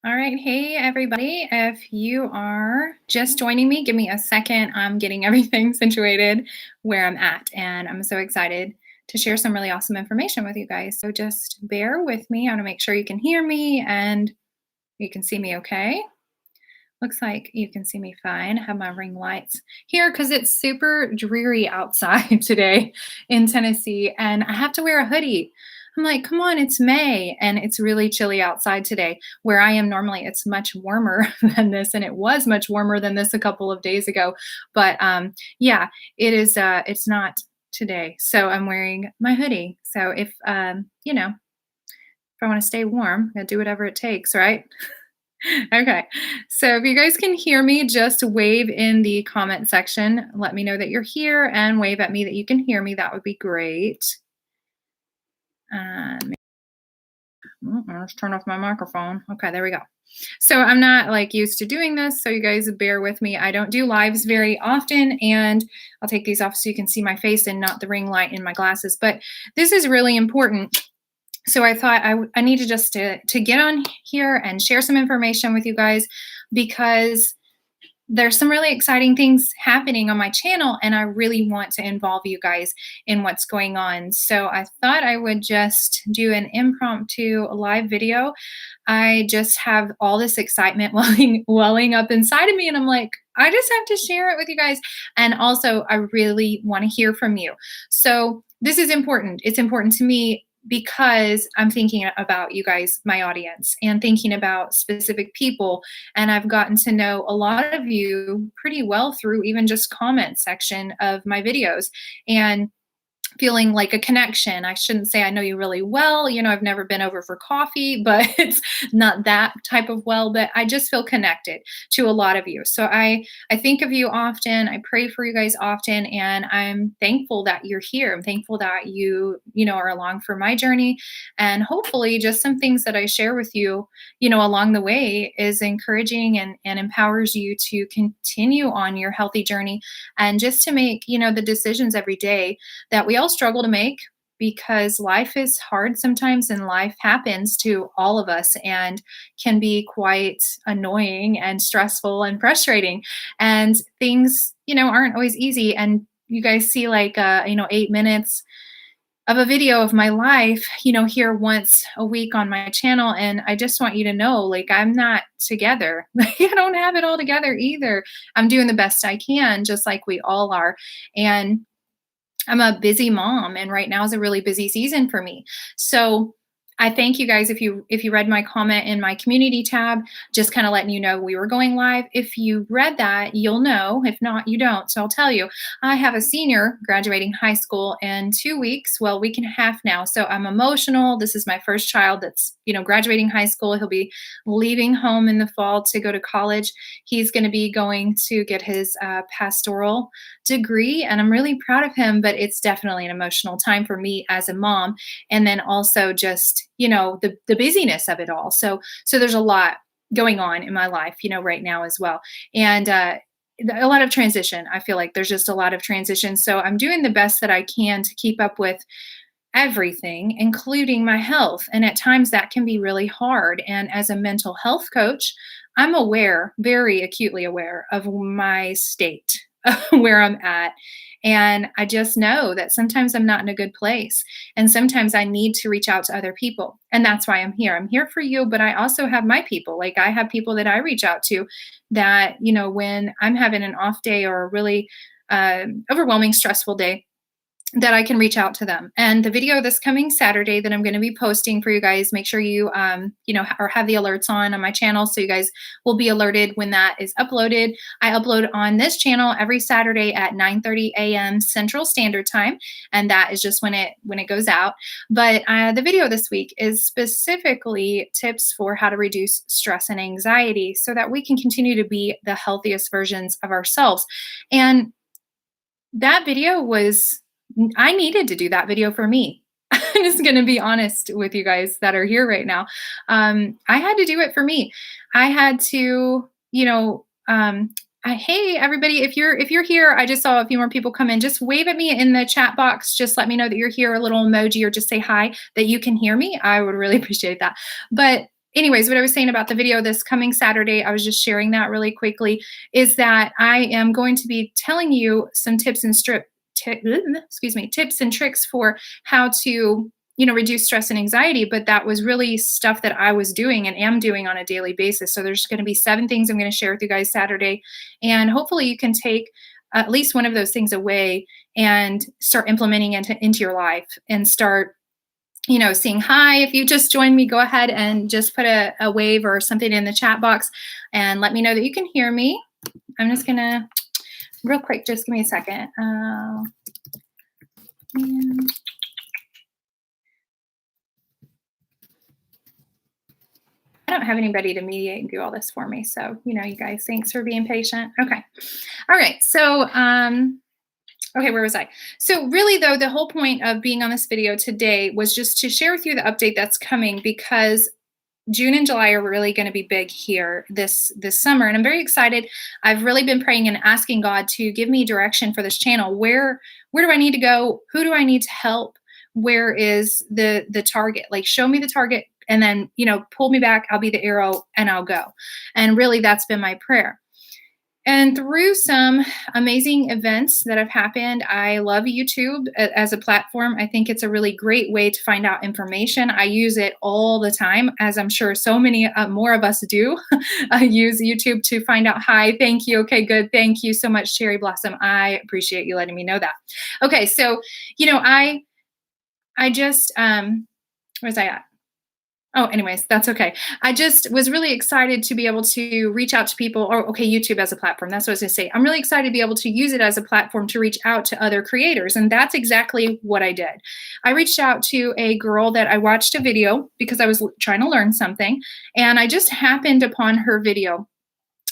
All right. Hey, everybody. If you are just joining me, give me a second. I'm getting everything situated where I'm at. And I'm so excited to share some really awesome information with you guys. So just bear with me. I want to make sure you can hear me and you can see me okay. Looks like you can see me fine. I have my ring lights here because it's super dreary outside today in Tennessee, and I have to wear a hoodie. I'm like, come on, it's May, and it's really chilly outside today. Where I am normally, it's much warmer than this, and it was much warmer than this a couple of days ago. But yeah, it is. It's not today, so I'm wearing my hoodie. So if if I want to stay warm, I do whatever it takes, right? Okay. So if you guys can hear me, just wave in the comment section. Let me know that you're here and wave at me that you can hear me. That would be great. Let's turn off my microphone. Okay, there we go. So I'm not like used to doing this, so you guys bear with me. I don't do lives very often, and I'll take these off so you can see my face and not the ring light in my glasses. But this is really important. So I thought I needed just to get on here and share some information with you guys because there's some really exciting things happening on my channel and I really want to involve you guys in what's going on. So I thought I would just do an impromptu live video. I just have all this excitement welling up inside of me, and I'm like, I just have to share it with you guys. And also, I really want to hear from you. So this is important. It's important to me because I'm thinking about you guys, my audience, and thinking about specific people. And I've gotten to know a lot of you pretty well through even just comment section of my videos. And feeling like a connection. I shouldn't say I know you really well. I've never been over for coffee, but it's not that type of well, but I just feel connected to a lot of you. So I think of you often. I pray for you guys often, and I'm thankful that you're here. I'm thankful that you are along for my journey, and hopefully just some things that I share with you, along the way is encouraging and empowers you to continue on your healthy journey and just to make, the decisions every day that we all struggle to make because life is hard sometimes and life happens to all of us and can be quite annoying and stressful and frustrating, and things aren't always easy. And you guys see like 8 minutes of a video of my life here once a week on my channel, and I just want you to know, like, I'm not together. I don't have it all together either. I'm doing the best I can, just like we all are. And I'm a busy mom, and right now is a really busy season for me. So I thank you guys if you read my comment in my community tab, just kind of letting you know we were going live. If you read that, you'll know. If not, you don't. So I'll tell you, I have a senior graduating high school in 2 weeks, well, week and a half now. So I'm emotional. This is my first child that's, graduating high school. He'll be leaving home in the fall to go to college. He's going to be going to get his pastoral degree, and I'm really proud of him, but it's definitely an emotional time for me as a mom. And then also just, the busyness of it all. So there's a lot going on in my life, right now as well. And a lot of transition. I feel like there's just a lot of transition. So I'm doing the best that I can to keep up with everything, including my health. And at times that can be really hard. And as a mental health coach, I'm aware, very acutely aware of my state, where I'm at. And I just know that sometimes I'm not in a good place. And sometimes I need to reach out to other people. And that's why I'm here. I'm here for you, but I also have my people. Like, I have people that I reach out to that, when I'm having an off day or a really overwhelming, stressful day, that I can reach out to them. And the video this coming Saturday that I'm going to be posting for you guys, make sure you, or have the alerts on my channel so you guys will be alerted when that is uploaded. I upload on this channel every Saturday at 9:30 a.m. Central Standard Time, and that is just when it goes out. But the video this week is specifically tips for how to reduce stress and anxiety so that we can continue to be the healthiest versions of ourselves. And that video I needed to do that video for me. I'm just going to be honest with you guys that are here right now. I had to do it for me. I had to, hey everybody, if you're here, I just saw a few more people come in. Just wave at me in the chat box. Just let me know that you're here, a little emoji, or just say hi, that you can hear me. I would really appreciate that. But anyways, what I was saying about the video this coming Saturday, I was just sharing that really quickly, is that I am going to be telling you some tips and tricks for how to, reduce stress and anxiety. But that was really stuff that I was doing and am doing on a daily basis. So there's going to be 7 things I'm going to share with you guys Saturday. And hopefully you can take at least one of those things away and start implementing it into your life and start saying hi. If you just joined me, go ahead and just put a wave or something in the chat box and let me know that you can hear me. I'm just going to, real quick, just give me a second. I don't have anybody to mediate and do all this for me. So, you guys, thanks for being patient. Okay. All right. So, okay, where was I? So really, though, the whole point of being on this video today was just to share with you the update that's coming, because June and July are really going to be big here this summer, and I'm very excited. I've really been praying and asking God to give me direction for this channel. Where do I need to go? Who do I need to help? Where is the target? Like, show me the target, and then pull me back. I'll be the arrow, and I'll go. And really, that's been my prayer. And through some amazing events that have happened, I love YouTube as a platform. I think it's a really great way to find out information. I use it all the time, as I'm sure so many more of us do. I use YouTube to find out. Hi, thank you. Okay, good. Thank you so much, Cherry Blossom. I appreciate you letting me know that. Okay, so, I just, where's I at? Oh, anyways, that's okay. I just was really excited to be able to reach out to people, or YouTube as a platform. That's what I was going to say. I'm really excited to be able to use it as a platform to reach out to other creators. And that's exactly what I did. I reached out to a girl that I watched a video because I was trying to learn something. And I just happened upon her video.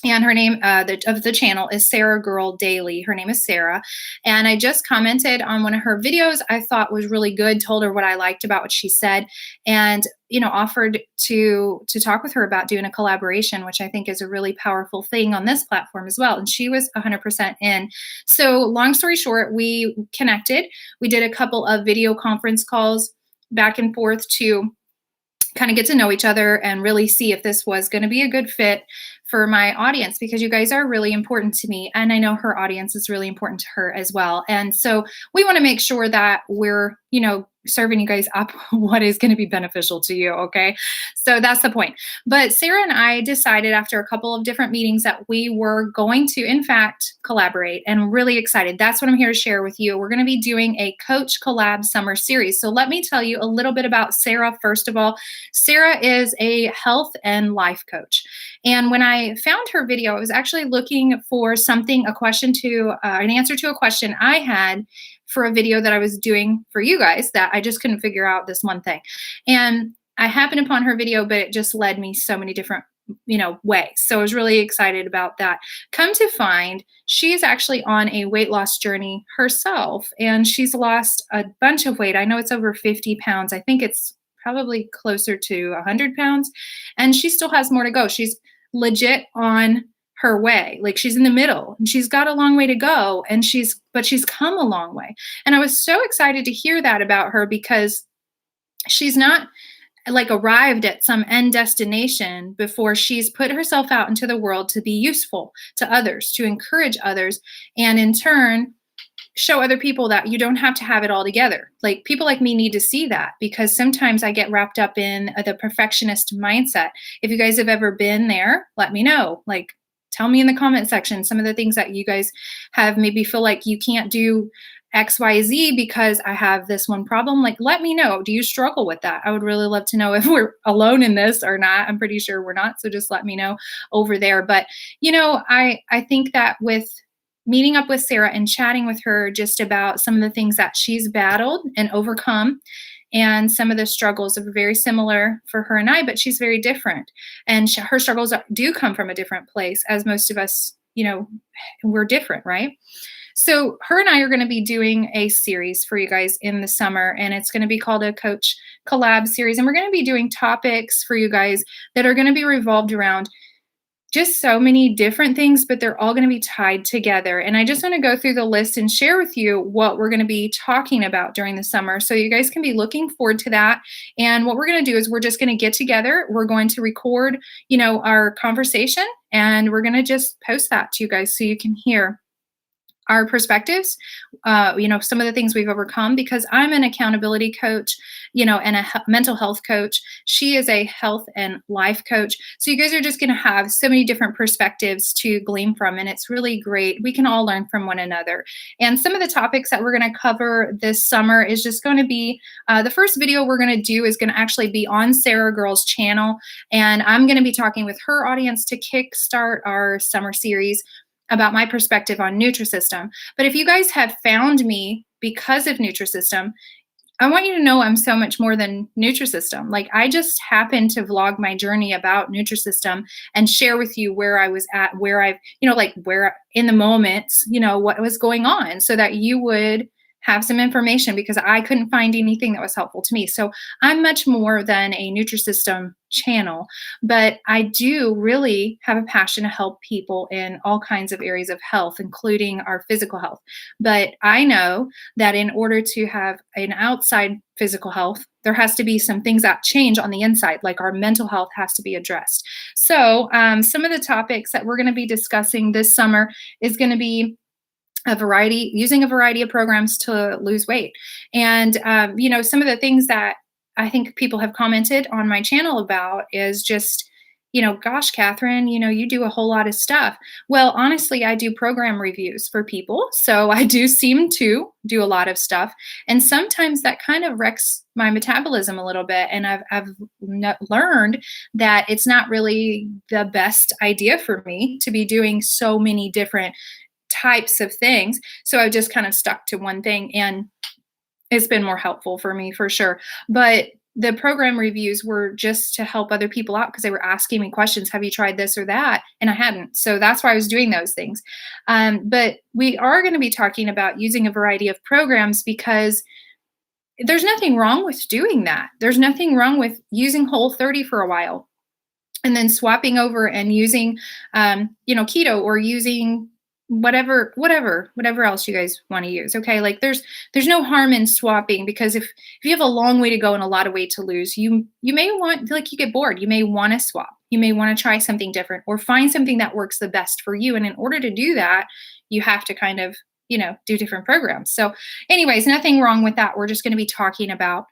And her name of the channel is Sarah Girl Daily. Her name is Sarah. And I just commented on one of her videos I thought was really good, told her what I liked about what she said, and offered to talk with her about doing a collaboration, which I think is a really powerful thing on this platform as well. And she was 100% in. So long story short, we connected. We did a couple of video conference calls back and forth to kind of get to know each other and really see if this was going to be a good fit for my audience, because you guys are really important to me. And I know her audience is really important to her as well. And so we want to make sure that we're, serving you guys up what is going to be beneficial to you. Okay. So that's the point. But Sarah and I decided after a couple of different meetings that we were going to, in fact, collaborate, and really excited. That's what I'm here to share with you. We're going to be doing a Coach Collab Summer Series. So let me tell you a little bit about Sarah. First of all, Sarah is a health and life coach. And when I found her video, I was actually looking for an answer to a question I had for a video that I was doing for you guys that I just couldn't figure out this one thing. And I happened upon her video, but it just led me so many different, ways. So I was really excited about that. Come to find, she is actually on a weight loss journey herself, and she's lost a bunch of weight. I know it's over 50 pounds. I think it's probably closer to 100 pounds, and she still has more to go. She's legit on her way. Like, she's in the middle, and she's got a long way to go, but she's come a long way. And I was so excited to hear that about her, because she's not like arrived at some end destination before she's put herself out into the world to be useful to others, to encourage others, and in turn show other people that you don't have to have it all together. Like, people like me need to see that, because sometimes I get wrapped up in the perfectionist mindset. If you guys have ever been there, let me know. Like, tell me in the comment section some of the things that you guys have maybe feel like you can't do XYZ because I have this one problem. Like, let me know. Do you struggle with that? I would really love to know if we're alone in this or not. I'm pretty sure we're not. So just let me know over there. But, I think that with meeting up with Sarah and chatting with her just about some of the things that she's battled and overcome, and some of the struggles are very similar for her and I, but she's very different. And her struggles do come from a different place, as most of us, we're different, right? So her and I are going to be doing a series for you guys in the summer, and it's going to be called a Coach Collab Series. And we're going to be doing topics for you guys that are going to be revolved around just so many different things, but they're all going to be tied together. And I just want to go through the list and share with you what we're going to be talking about during the summer. So you guys can be looking forward to that. And what we're going to do is we're just going to get together. We're going to record, our conversation, and we're going to just post that to you guys so you can hear our perspectives, some of the things we've overcome, because I'm an accountability coach, and a mental health coach. She is a health and life coach. So you guys are just going to have so many different perspectives to glean from, and it's really great. We can all learn from one another. And some of the topics that we're going to cover this summer is just going to be, the first video we're going to do is going to actually be on Sarah Girl's channel. And I'm going to be talking with her audience to kickstart our summer series about my perspective on Nutrisystem. But if you guys have found me because of Nutrisystem, I want you to know I'm so much more than Nutrisystem. Like, I just happened to vlog my journey about Nutrisystem and share with you where I was at, where I've, where in the moment, what was going on, so that you would have some information, because I couldn't find anything that was helpful to me. So I'm much more than a Nutrisystem channel, but I do really have a passion to help people in all kinds of areas of health, including our physical health. But I know that in order to have an outside physical health, there has to be some things that change on the inside, like our mental health has to be addressed. So some of the topics that we're going to be discussing this summer is going to be using a variety of programs to lose weight. And, some of the things that I think people have commented on my channel about is just, gosh, Catherine, you do a whole lot of stuff. Well, honestly, I do program reviews for people. So I do seem to do a lot of stuff. And sometimes that kind of wrecks my metabolism a little bit. And I've learned that it's not really the best idea for me to be doing so many different types of things. So I just kind of stuck to one thing, and it's been more helpful for me for sure. But the program reviews were just to help other people out, because they were asking me questions. Have you tried this or that? And I hadn't. So that's why I was doing those things. But we are going to be talking about using a variety of programs, because there's nothing wrong with doing that. There's nothing wrong with using Whole30 for a while and then swapping over and using, keto, or using whatever else you guys want to use. Okay. Like, there's no harm in swapping, because if you have a long way to go and a lot of weight to lose, you may want, like, you get bored. You may want to swap. You may want to try something different, or find something that works the best for you. And in order to do that, you have to kind of, do different programs. So anyways, nothing wrong with that. We're just going to be talking about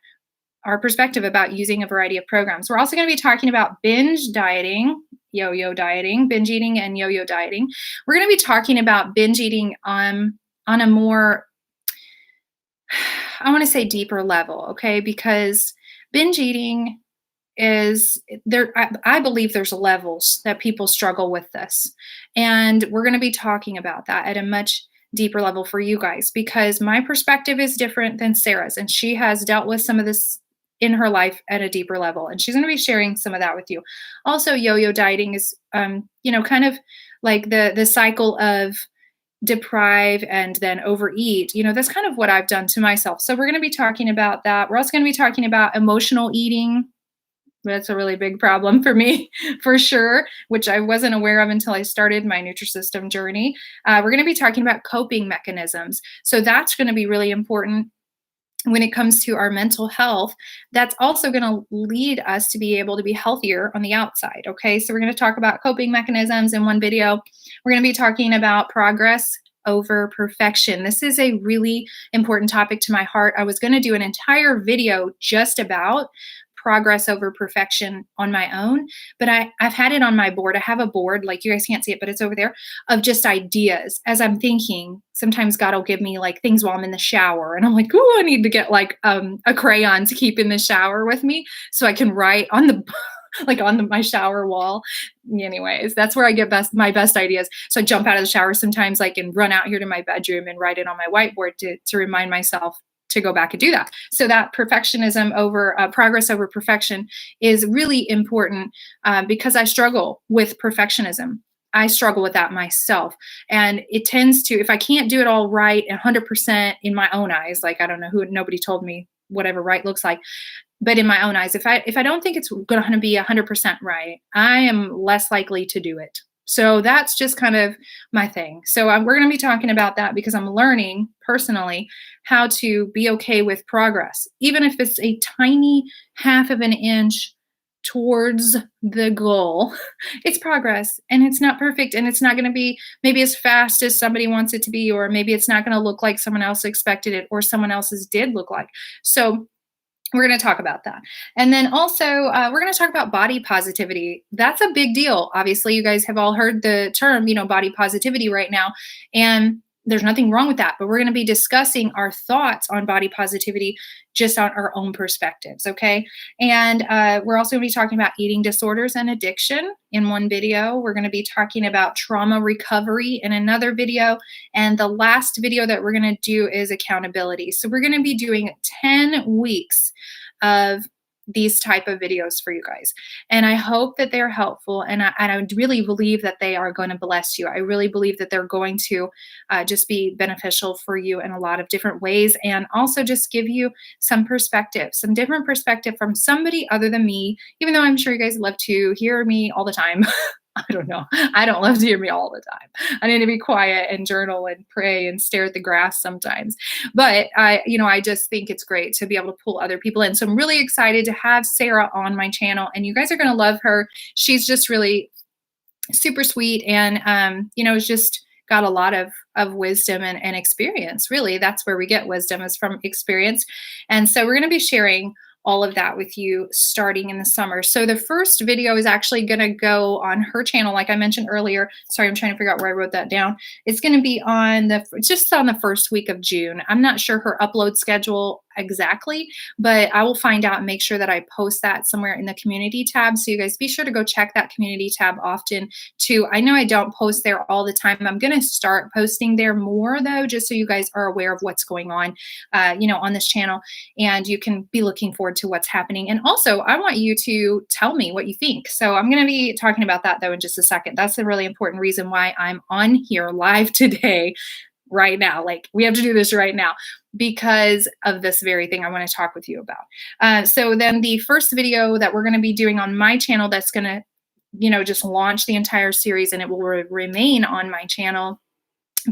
our perspective about using a variety of programs. We're also going to be talking about binge dieting, yo-yo dieting, binge eating, and yo-yo dieting. We're going to be talking about binge eating on a more, I want to say, deeper level, okay? Because binge eating is there. I believe there's levels that people struggle with this. And we're going to be talking about that at a much deeper level for you guys, because my perspective is different than Sarah's, and she has dealt with some of this in her life at a deeper level, and she's going to be sharing some of that with you. Also, yo-yo dieting is, kind of like the cycle of deprive and then overeat. That's kind of what I've done to myself. So we're going to be talking about that. We're also going to be talking about emotional eating. That's a really big problem for me, for sure, which I wasn't aware of until I started my Nutrisystem journey. We're going to be talking about coping mechanisms. So that's going to be really important when it comes to our mental health. That's also going to lead us to be able to be healthier on the outside. Okay. So we're going to talk about coping mechanisms in one video. We're going to be talking about progress over perfection. This is a really important topic to my heart. I was going to do an entire video just about progress over perfection on my own, but I've had it on my board. I have a board, like, you guys can't see it, but it's over there, of just ideas. As I'm thinking, sometimes God will give me like things while I'm in the shower, and I'm like, oh, I need to get like a crayon to keep in the shower with me so I can write on the my shower wall. Anyways, that's where I get my best ideas. So I jump out of the shower sometimes, like, and run out here to my bedroom and write it on my whiteboard to remind myself to go back and do that. So that perfectionism over progress over perfection is really important, because I struggle with perfectionism. I struggle with that myself. And it tends to, if I can't do it all right 100% in my own eyes, like, I don't know nobody told me whatever right looks like, but in my own eyes, if I don't think it's going to be 100% right, I am less likely to do it. So that's just kind of my thing. So we're going to be talking about that because I'm learning personally how to be okay with progress, even if it's a tiny half of an inch towards the goal. It's progress and it's not perfect and it's not going to be maybe as fast as somebody wants it to be, or maybe it's not going to look like someone else expected it or someone else's did look like. So we're going to talk about that. And then also, we're going to talk about body positivity. That's a big deal. Obviously, you guys have all heard the term, body positivity right now. And there's nothing wrong with that. But we're going to be discussing our thoughts on body positivity just on our own perspectives. Okay. And we're also going to be talking about eating disorders and addiction in one video. We're going to be talking about trauma recovery in another video. And the last video that we're going to do is accountability. So we're going to be doing 10 weeks of these type of videos for you guys. And I hope that they're helpful. And I really believe that they are going to bless you. I really believe that they're going to just be beneficial for you in a lot of different ways. And also just give you some perspective, some different perspective from somebody other than me, even though I'm sure you guys love to hear me all the time. I don't know. I don't love to hear me all the time. I need to be quiet and journal and pray and stare at the grass sometimes. But I just think it's great to be able to pull other people in. So I'm really excited to have Sarah on my channel, and you guys are going to love her. She's just really super sweet, and has just got a lot of wisdom and experience. Really, that's where we get wisdom, is from experience. And so we're going to be sharing all of that with you starting in the summer. So the first video is actually going to go on her channel, like I mentioned earlier. Sorry, I'm trying to figure out where I wrote that down. It's going to be on the first week of June. I'm not sure her upload schedule exactly, but I will find out and make sure that I post that somewhere in the community tab. So you guys be sure to go check that community tab often too. I know I don't post there all the time. I'm going to start posting there more though, just so you guys are aware of what's going on, on this channel, and you can be looking forward to what's happening. And also, I want you to tell me what you think. So I'm going to be talking about that though in just a second. That's a really important reason why I'm on here live today, right now. Like, we have to do this right now because of this very thing I want to talk with you about. So then the first video that we're going to be doing on my channel, that's going to, just launch the entire series, and it will remain on my channel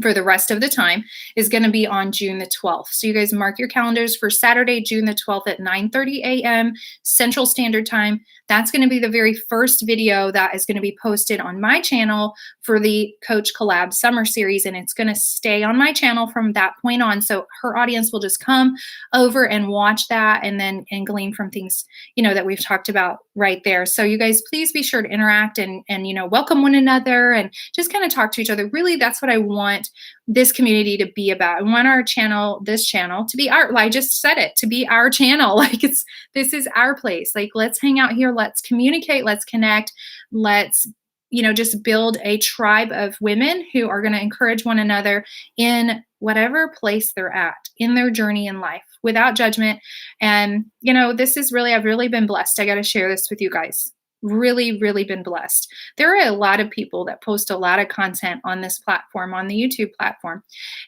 for the rest of the time, is going to be on June the 12th. So you guys mark your calendars for Saturday, June the 12th at 9:30 a.m. Central Standard Time. That's going to be the very first video that is going to be posted on my channel for the Coach Collab Summer Series, and it's going to stay on my channel from that point on. So her audience will just come over and watch that, and glean from things, that we've talked about right there. So you guys, please be sure to interact and welcome one another and just kind of talk to each other. Really, that's what I want this community to be about. I want our channel, this channel, to be I just said it, to be our channel. Like, this is our place. Like, let's hang out here. Let's communicate. Let's connect. Let's, just build a tribe of women who are going to encourage one another in whatever place they're at in their journey in life, without judgment. And, I've really been blessed. I got to share this with you guys. Really, really been blessed. There are a lot of people that post a lot of content on this platform, on the YouTube platform.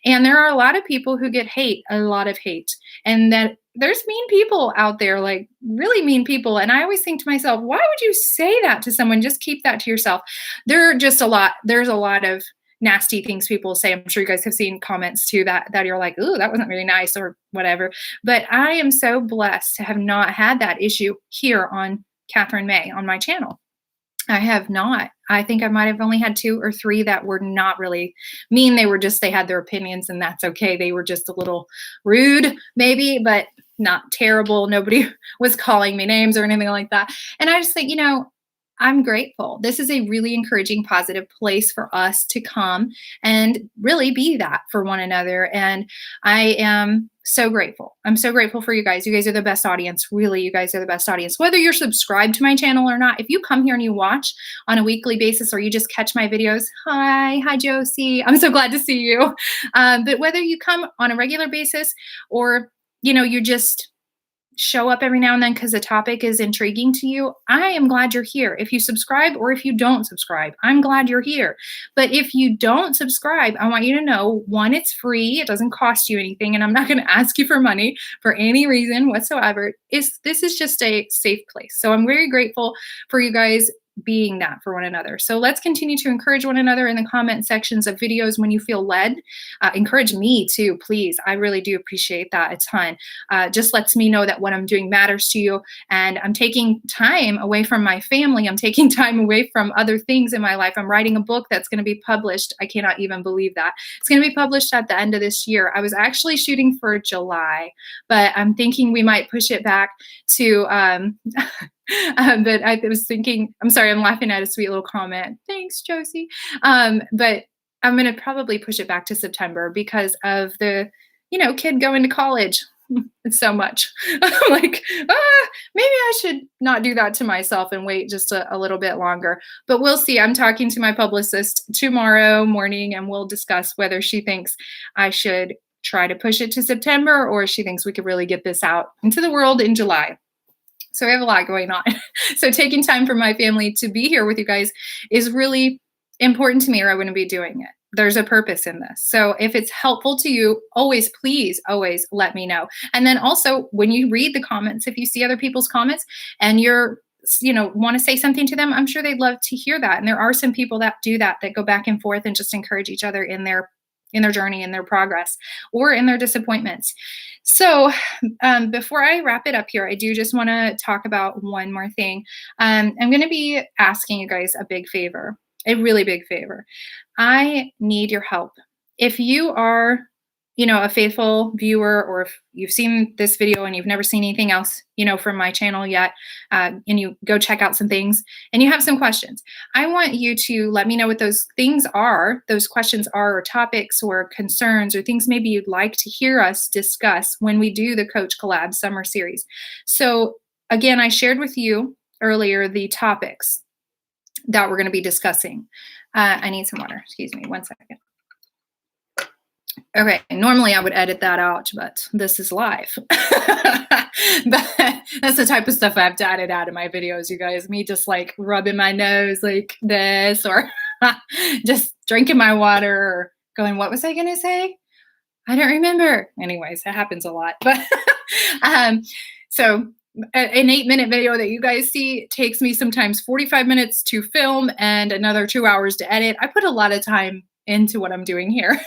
And there are a lot of people who get a lot of hate. And that there's mean people out there, like really mean people. And I always think to myself, why would you say that to someone? Just keep that to yourself. There's a lot of nasty things people say. I'm sure you guys have seen comments too that you're like, ooh, that wasn't really nice or whatever. But I am so blessed to have not had that issue here on Catherine May on my channel. I have not. I think I might have only had 2 or 3 that were not really mean. They had their opinions, and that's okay. They were just a little rude, maybe, but not terrible. Nobody was calling me names or anything like that. And I just think, I'm grateful. This is a really encouraging, positive place for us to come and really be that for one another. And I am so grateful. I'm so grateful for you guys. You guys are the best audience. Really, you guys are the best audience. Whether you're subscribed to my channel or not, if you come here and you watch on a weekly basis, or you just catch my videos, hi Josie. I'm so glad to see you. But whether you come on a regular basis, or, you just show up every now and then because the topic is intriguing to you, I am glad you're here. If you subscribe or if you don't subscribe, I'm glad you're here. But if you don't subscribe, I want you to know, one, it's free. It doesn't cost you anything. And I'm not going to ask you for money for any reason whatsoever. This is just a safe place. So I'm very grateful for you guys being that for one another. So let's continue to encourage one another in the comment sections of videos when you feel led. Encourage me too, please. I really do appreciate that a ton. Just lets me know that what I'm doing matters to you, and I'm taking time away from my family. I'm taking time away from other things in my life. I'm writing a book that's going to be published. I cannot even believe that. It's going to be published at the end of this year. I was actually shooting for July, but I'm thinking we might push it back to but I was thinking, I'm sorry, I'm laughing at a sweet little comment. Thanks, Josie. But I'm going to probably push it back to September because of the, kid going to college. It's so much. I'm like, maybe I should not do that to myself and wait just a little bit longer. But we'll see. I'm talking to my publicist tomorrow morning, and we'll discuss whether she thinks I should try to push it to September or she thinks we could really get this out into the world in July. So we have a lot going on. So taking time for my family to be here with you guys is really important to me, or I wouldn't be doing it. There's a purpose in this. So if it's helpful to you, please always let me know. And then also when you read the comments, if you see other people's comments and you're want to say something to them, I'm sure they'd love to hear that. And there are some people that do that go back and forth and just encourage each other in their journey, in their progress, or in their disappointments. So before I wrap it up here, I do just want to talk about one more thing. I'm going to be asking you guys a big favor, a really big favor. I need your help. If you are, a faithful viewer, or if you've seen this video and you've never seen anything else, from my channel yet, and you go check out some things and you have some questions, I want you to let me know what those things are, those questions are, or topics or concerns or things maybe you'd like to hear us discuss when we do the Coach Collab Summer Series. So again, I shared with you earlier the topics that we're going to be discussing. I need some water. Excuse me 1 second. Okay, normally I would edit that out, but this is live. But that's the type of stuff I have to edit out of my videos, you guys. Me just like rubbing my nose like this, or just drinking my water, or going, what was I going to say? I don't remember. Anyways, it happens a lot. But so an 8-minute video that you guys see takes me sometimes 45 minutes to film and another 2 hours to edit. I put a lot of time into what I'm doing here.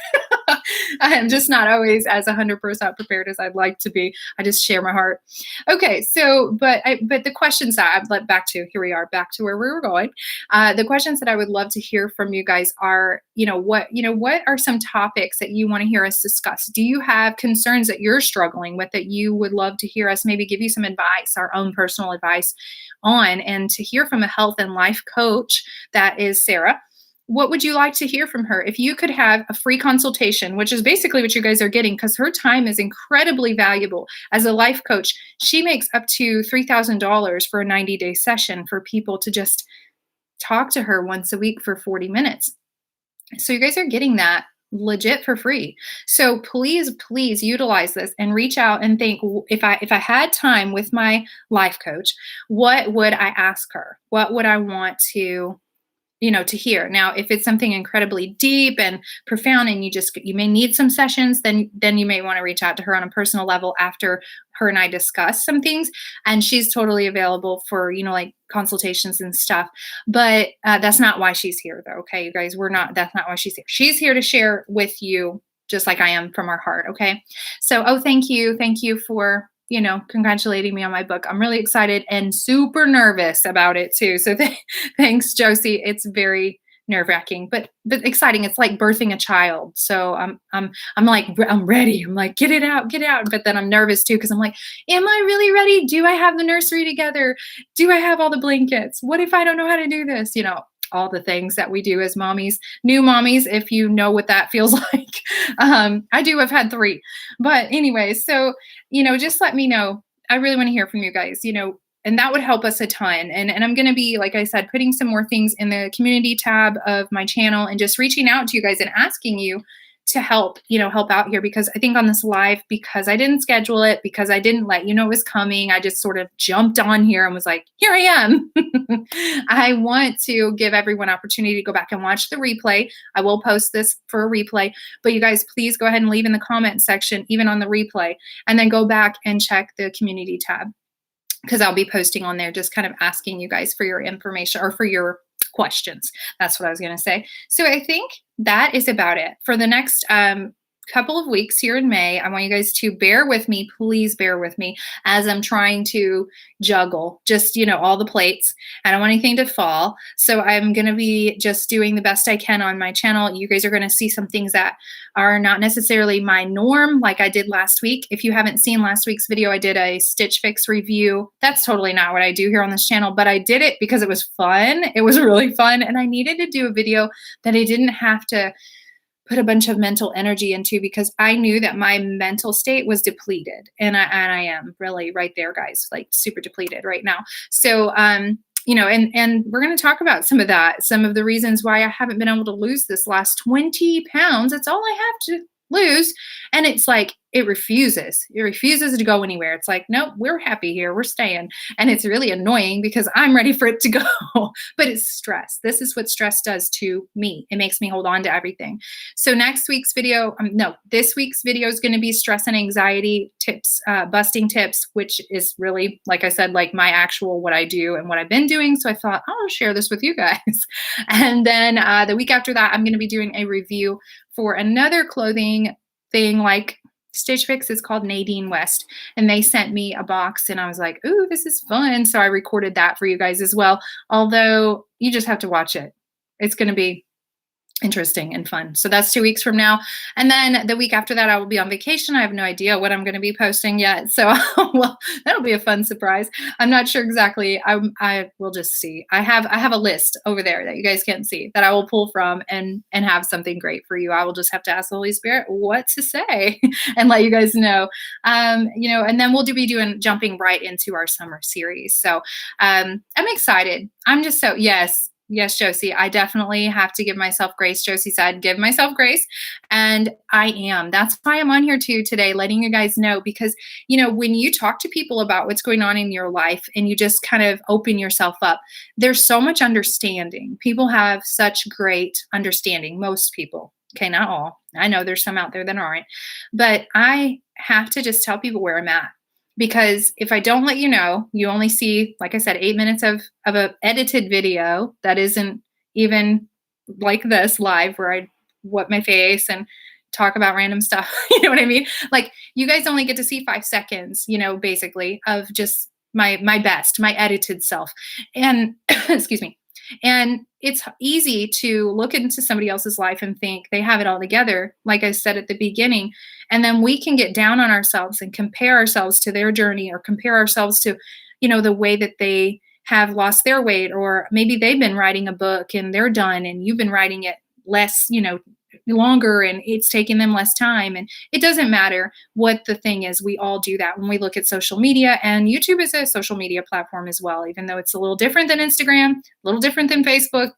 I am just not always as 100% prepared as I'd like to be. I just share my heart. Okay, so but the questions that I've led back to, here we are, back to where we were going. The questions that I would love to hear from you guys are, what are some topics that you want to hear us discuss? Do you have concerns that you're struggling with that you would love to hear us maybe give you some advice, our own personal advice on, and to hear from a health and life coach that is Sarah? What would you like to hear from her? If you could have a free consultation, which is basically what you guys are getting, because her time is incredibly valuable as a life coach. She makes up to $3,000 for a 90-day session for people to just talk to her once a week for 40 minutes. So you guys are getting that legit for free. So please utilize this and reach out and think, if I had time with my life coach, what would I ask her? What would I want to hear? Now, if it's something incredibly deep and profound and you may need some sessions, then you may want to reach out to her on a personal level after her and I discuss some things. And she's totally available for, like consultations and stuff. But that's not why she's here though. Okay, you guys, that's not why she's here. She's here to share with you just like I am from our heart. Okay. So, thank you. Thank you for congratulating me on my book. I'm really excited and super nervous about it too. So thanks, Josie. It's very nerve-wracking, but exciting. It's like birthing a child. So I'm ready. I'm like, get it out. But then I'm nervous too, because I'm like, am I really ready? Do I have the nursery together? Do I have all the blankets? What if I don't know how to do this? All the things that we do as mommies, new mommies, if you know what that feels like. I do. I've had 3. But anyway, so, just let me know. I really want to hear from you guys, and that would help us a ton. And I'm going to be, like I said, putting some more things in the community tab of my channel and just reaching out to you guys and asking you to help out here, because I think on this live, because I didn't schedule it, because I didn't let you know it was coming, I just sort of jumped on here and was like, here I am. I want to give everyone opportunity to go back and watch the replay. I will post this for a replay, but you guys, please go ahead and leave in the comment section, even on the replay, and then go back and check the community tab. because I'll be posting on there just kind of asking you guys for your information or for your questions. That's what I was going to say. So I think that is about it for the next couple of weeks here in May. I want you guys to bear with me. Please bear with me as I'm trying to juggle just, all the plates. I don't want anything to fall. So I'm going to be just doing the best I can on my channel. You guys are going to see some things that are not necessarily my norm, like I did last week. If you haven't seen last week's video, I did a Stitch Fix review. That's totally not what I do here on this channel, but I did it because it was fun. It was really fun. And I needed to do a video that I didn't have to put a bunch of mental energy into, because I knew that my mental state was depleted. And I am really right there, guys, like super depleted right now. So, and we're going to talk about some of that, some of the reasons why I haven't been able to lose this last 20 pounds. It's all I have to lose. And it's like, it refuses to go anywhere. It's like, nope, we're happy here. We're staying. And it's really annoying because I'm ready for it to go, but it's stress. This is what stress does to me. It makes me hold on to everything. So this week's video is going to be stress and anxiety tips, busting tips, which is really, like I said, like my actual, what I do and what I've been doing. So I thought I'll share this with you guys. And then the week after that, I'm going to be doing a review for another clothing thing, like Stitch Fix is called Nadine West, and they sent me a box, and I was like, ooh, this is fun. So I recorded that for you guys as well. Although you just have to watch it. It's going to be interesting and fun. So that's 2 weeks from now. And then the week after that, I will be on vacation. I have no idea what I'm going to be posting yet. So well, that'll be a fun surprise. I'm not sure exactly. I will just see. I have a list over there that you guys can't see that I will pull from and have something great for you. I will just have to ask the Holy Spirit what to say and let you guys know. And then we'll be jumping right into our summer series. So I'm excited. I'm just so, Yes, Josie, I definitely have to give myself grace. Josie said, give myself grace. And I am. That's why I'm on here too today, letting you guys know, because, when you talk to people about what's going on in your life and you just kind of open yourself up, there's so much understanding. People have such great understanding. Most people. Okay, not all. I know there's some out there that aren't. But I have to just tell people where I'm at. Because if I don't let you know, you only see, like I said, 8 minutes of an edited video that isn't even like this live, where I wet my face and talk about random stuff. You know what I mean? Like, you guys only get to see 5 seconds, basically of just my best, my edited self. And excuse me. And it's easy to look into somebody else's life and think they have it all together, like I said at the beginning. And then we can get down on ourselves and compare ourselves to their journey, or compare ourselves to, the way that they have lost their weight, or maybe they've been writing a book and they're done and you've been writing it less, longer, and it's taking them less time. And it doesn't matter what the thing is. We all do that when we look at social media, and YouTube is a social media platform as well, even though it's a little different than Instagram, a little different than Facebook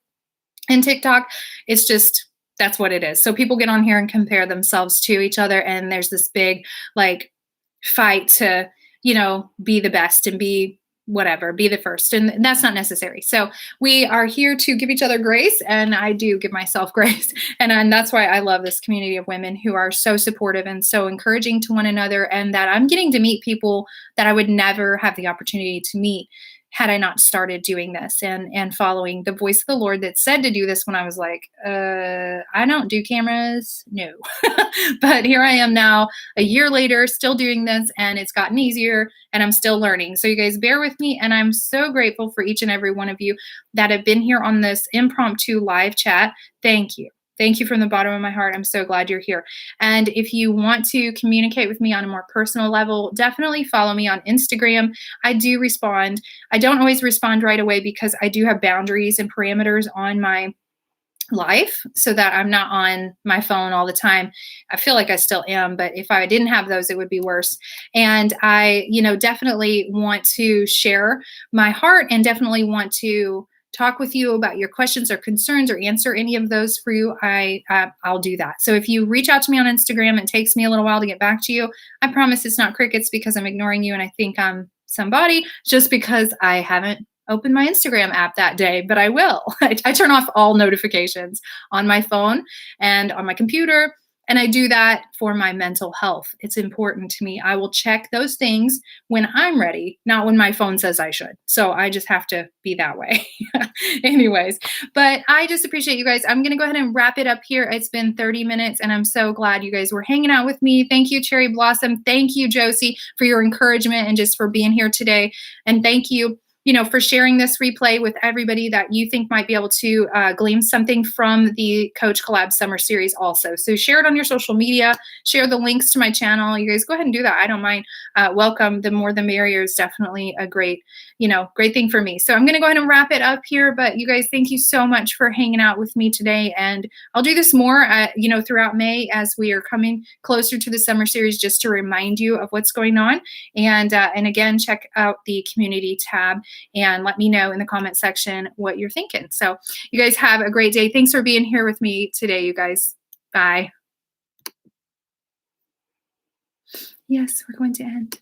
and TikTok. It's just, that's what it is. So people get on here and compare themselves to each other. And there's this big fight to, be the best and be the first. And that's not necessary. So we are here to give each other grace, and I do give myself grace. And that's why I love this community of women who are so supportive and so encouraging to one another, and that I'm getting to meet people that I would never have the opportunity to meet had I not started doing this and following the voice of the Lord that said to do this when I was like, I don't do cameras. No. But here I am now, a year later, still doing this, and it's gotten easier, and I'm still learning. So you guys bear with me, and I'm so grateful for each and every one of you that have been here on this impromptu live chat. Thank you. Thank you from the bottom of my heart. I'm so glad you're here. And if you want to communicate with me on a more personal level, definitely follow me on Instagram. I do respond. I don't always respond right away because I do have boundaries and parameters on my life, so that I'm not on my phone all the time. I feel like I still am, but if I didn't have those, it would be worse. And I, definitely want to share my heart, and definitely want to talk with you about your questions or concerns, or answer any of those for you. I'll do that. So if you reach out to me on Instagram, it takes me a little while to get back to you. I promise it's not crickets because I'm ignoring you and I think I'm somebody, just because I haven't opened my Instagram app that day, but I will. I turn off all notifications on my phone and on my computer. And I do that for my mental health. It's important to me. I will check those things when I'm ready, not when my phone says I should. So I just have to be that way. Anyways, but I just appreciate you guys. I'm going to go ahead and wrap it up here. It's been 30 minutes and I'm so glad you guys were hanging out with me. Thank you, Cherry Blossom. Thank you, Josie, for your encouragement and just for being here today. And thank you, for sharing this replay with everybody that you think might be able to glean something from the Coach Collab Summer Series also. So share it on your social media, share the links to my channel. You guys go ahead and do that. I don't mind. Welcome. The more the merrier is definitely a great thing for me. So I'm going to go ahead and wrap it up here. But you guys, thank you so much for hanging out with me today. And I'll do this more, throughout May as we are coming closer to the summer series, just to remind you of what's going on. And again, check out the community tab and let me know in the comment section what you're thinking. So you guys have a great day. Thanks for being here with me today, you guys. Bye. Yes, we're going to end.